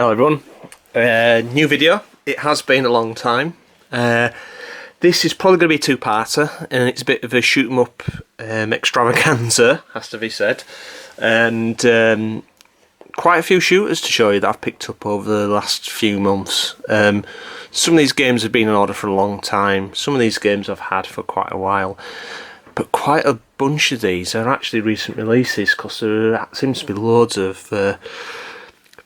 Hello everyone, new video. It has been a long time. This is probably going to be a two-parter, and it's a bit of a shoot 'em up extravaganza, has to be said, and quite a few shooters to show you that I've picked up over the last few months. Some of these games have been in order for a long time, some of these games I've had for quite a while, but quite a bunch of these are actually recent releases, because there seems to be loads of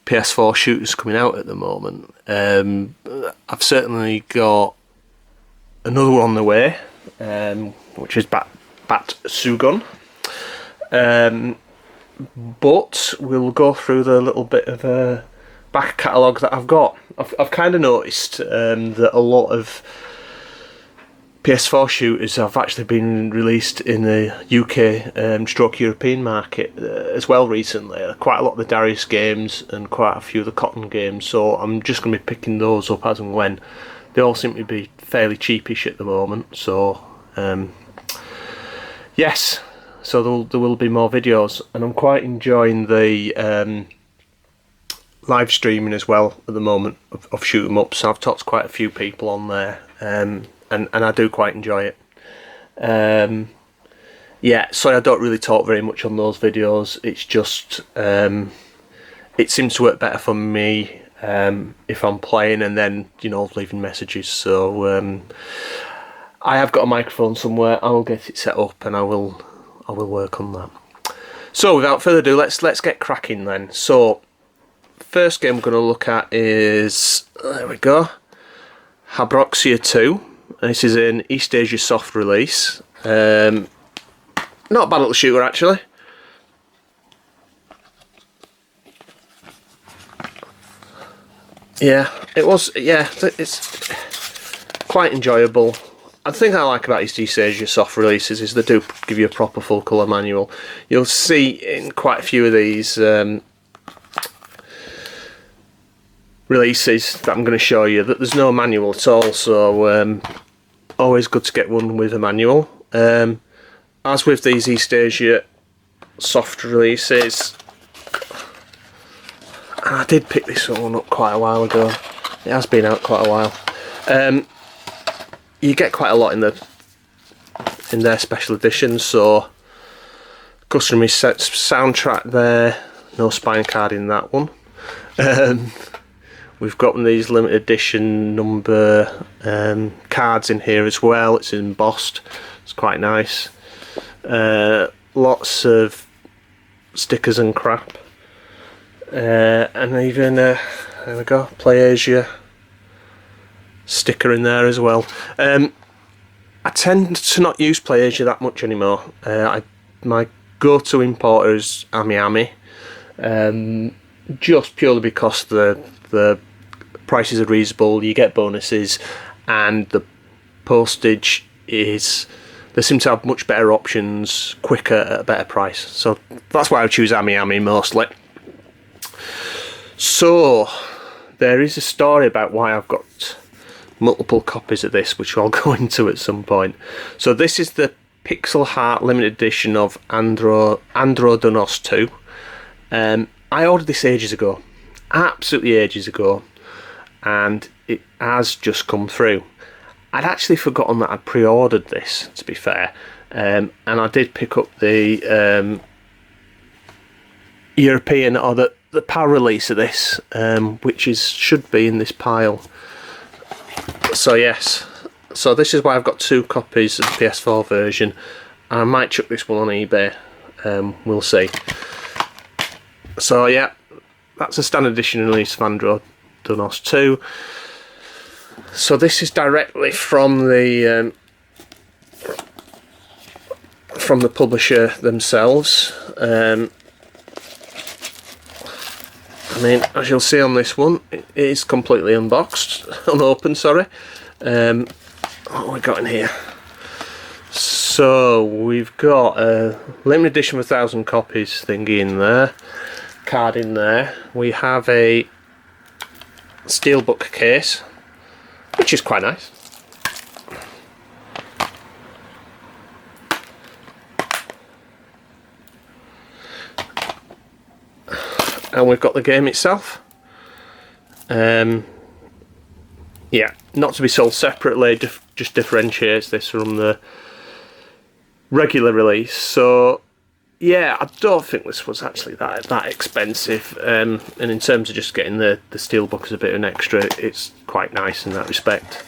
PS4 shooters coming out at the moment. I've certainly got another one on the way, which is Bat Sugun. But we'll go through the little bit of a back catalogue that I've got. I've kind of noticed that a lot of PS4 shooters have actually been released in the UK stroke European market as well recently. Quite a lot of the Darius games and quite a few of the Cotton games, so I'm just going to be picking those up as and when. They all seem to be fairly cheapish at the moment, so yes, so there will be more videos, and I'm quite enjoying the live streaming as well at the moment of shoot 'em ups. I've talked to quite a few people on there, and I do quite enjoy it. Yeah, sorry I don't really talk very much on those videos. It's just it seems to work better for me if I'm playing and then, you know, leaving messages. So I have got a microphone somewhere. I'll get it set up and I will work on that. So without further ado, let's get cracking then. So first game we're going to look at is, there we go, Habroxia 2. This is an East Asia soft release. Not a bad little shooter actually. Yeah, it was. Yeah, it's quite enjoyable. The thing I like about East Asia soft releases is they do give you a proper full colour manual. You'll see in quite a few of these releases that I'm going to show you that there's no manual at all, so always good to get one with a manual. As with these East Asia soft releases, and I did pick this one up quite a while ago, it has been out quite a while, you get quite a lot in their special editions. So customary soundtrack there, no spine card in that one. We've got one of these limited edition number cards in here as well. It's embossed, it's quite nice. Lots of stickers and crap, and even there we go, Play Asia sticker in there as well. I tend to not use Play Asia that much anymore. My go-to importer is Ami, just purely because the prices are reasonable, you get bonuses, and the postage is, they seem to have much better options, quicker at a better price. So that's why I choose Ami mostly. So there is a story about why I've got multiple copies of this, which I'll go into at some point. So this is the Pixel Heart limited edition of Androdonos 2. I ordered this ages ago, absolutely ages ago, and it has just come through. I'd actually forgotten that I'd pre-ordered this, to be fair, and I did pick up the European, or the PAL release of this, which should be in this pile. So yes, so this is why I've got two copies of the PS4 version, and I might chuck this one on eBay, we'll see. So yeah, that's a standard edition release of Androdonos 2. So this is directly from the publisher themselves. I mean, as you'll see on this one, it is completely unboxed, unopened, sorry. What have we got in here? So we've got a limited edition of 1,000 copies thingy in there, card in there. We have a steelbook case, which is quite nice. And we've got the game itself. Yeah, not to be sold separately, just differentiates this from the regular release. So yeah, I don't think this was actually that expensive, and in terms of just getting the steelbook as a bit of an extra, it's quite nice in that respect.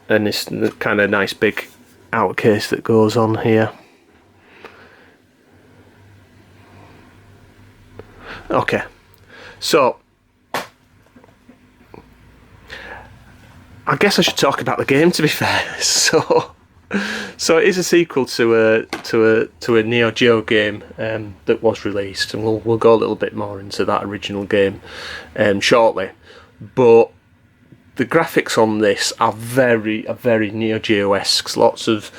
And it's the kind of nice big outer case that goes on here. Okay, so I guess I should talk about the game, to be fair. So it is a sequel to a Neo Geo game that was released, and we'll go a little bit more into that original game shortly. But the graphics on this are very Neo Geo-esque. Lots of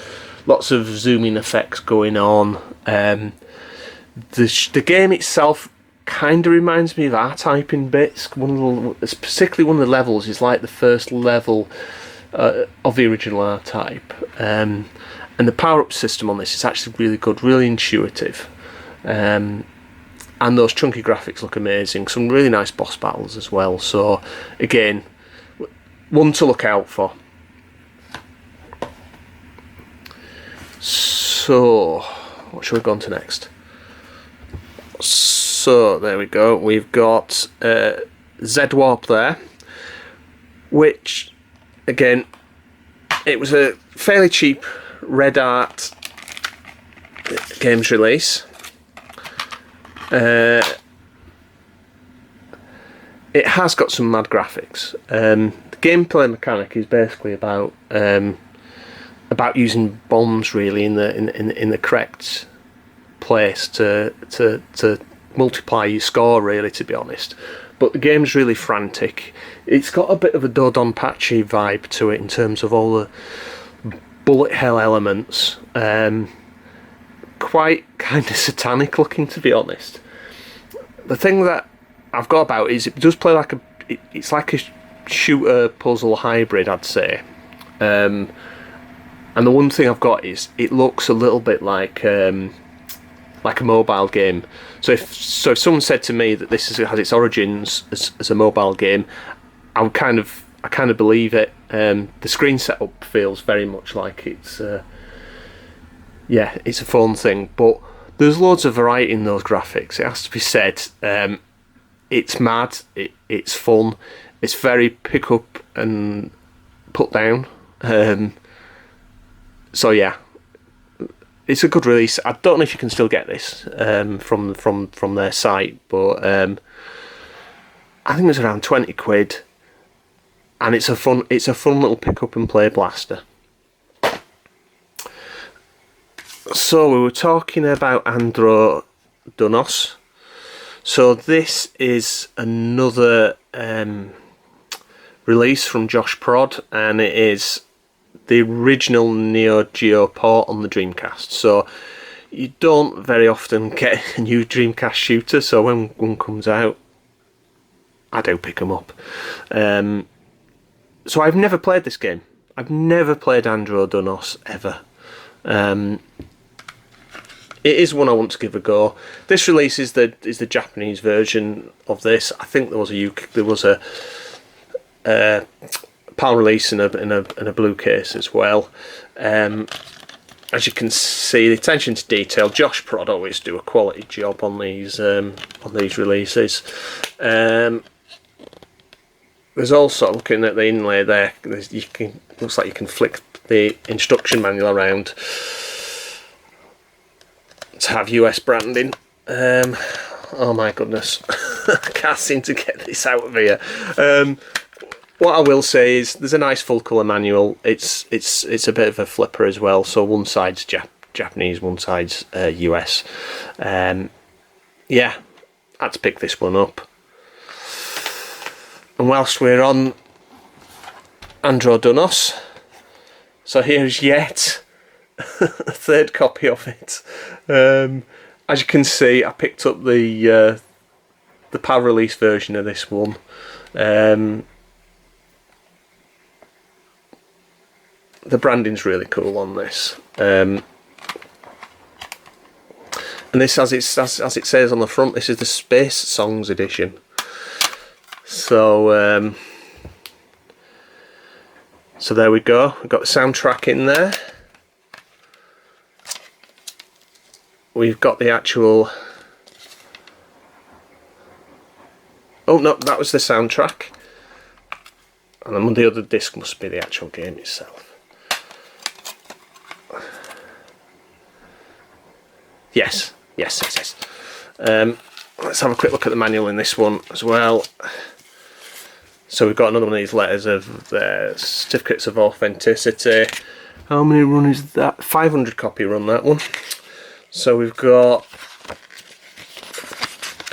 zooming effects going on. The game itself kind of reminds me of R-Type in bits. Particularly one of the levels is like the first level of the original R-Type, and the power-up system on this is actually really good, really intuitive, and those chunky graphics look amazing. Some really nice boss battles as well. So again, one to look out for. So what should we go on to next? So there we go, we've got Z-Warp there, which again, it was a fairly cheap Red Art games release. It has got some mad graphics. The gameplay mechanic is basically about using bombs really in the correct place to multiply your score, really, to be honest. But the game's really frantic. It's got a bit of a Dodonpachi vibe to it in terms of all the bullet hell elements. Quite kind of satanic looking, to be honest. The thing that I've got about it is it does play like it's like a shooter puzzle hybrid, I'd say. And the one thing I've got is it looks a little bit like a mobile game. So if someone said to me that this has its origins as a mobile game, I kind of believe it. The screen setup feels very much like it's a phone thing, but there's loads of variety in those graphics. It has to be said. It's mad. It's fun. It's very pick up and put down. So yeah. It's a good release. I don't know if you can still get this from their site, but I think it's around 20 quid, and it's a fun little pick up and play blaster. So we were talking about Andro Dunos. So this is another release from Josh Prod, and it is the original Neo Geo port on the Dreamcast. So you don't very often get a new Dreamcast shooter, so when one comes out, I do pick them up. So I've never played this game. I've never played Andro Dunos ever. It is one I want to give a go. This release is the Japanese version of this. I think there was a PAL release in a blue case as well. As you can see, the attention to detail. Josh Prod always do a quality job on these releases. There's also, looking at the inlay there, looks like you can flick the instruction manual around to have US branding. Oh my goodness, I can't seem to get this out of here. What I will say is there's a nice full colour manual. It's a bit of a flipper as well. So one side's Japanese, one side's US. Yeah, I had to pick this one up. And whilst we're on Andro Dunos, so here's yet a third copy of it. As you can see, I picked up the PAL release version of this one. The branding's really cool on this, and this, as it says on the front, this is the Space Songs edition. So so there we go. We've got the soundtrack in there. We've got the actual... Oh no, that was the soundtrack. And then the other disc must be the actual game itself. Yes. Let's have a quick look at the manual in this one as well. So we've got another one of these letters of certificates of authenticity. How many run is that? 500 copy run, that one. So we've got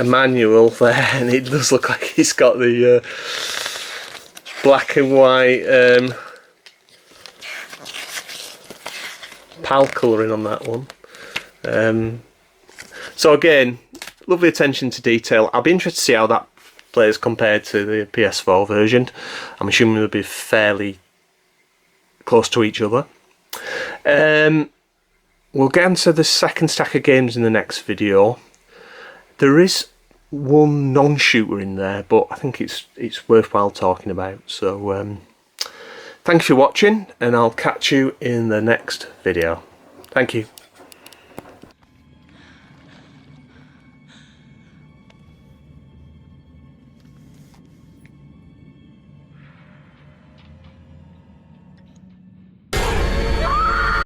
a manual there, and it does look like it's got the black and white PAL colouring on that one. So again, lovely attention to detail. I'll be interested to see how that plays compared to the PS4 version. I'm assuming they'll be fairly close to each other. We'll get into the second stack of games in the next video. There is one non-shooter in there, but I think it's worthwhile talking about. So thank you for watching, and I'll catch you in the next video. Thank you.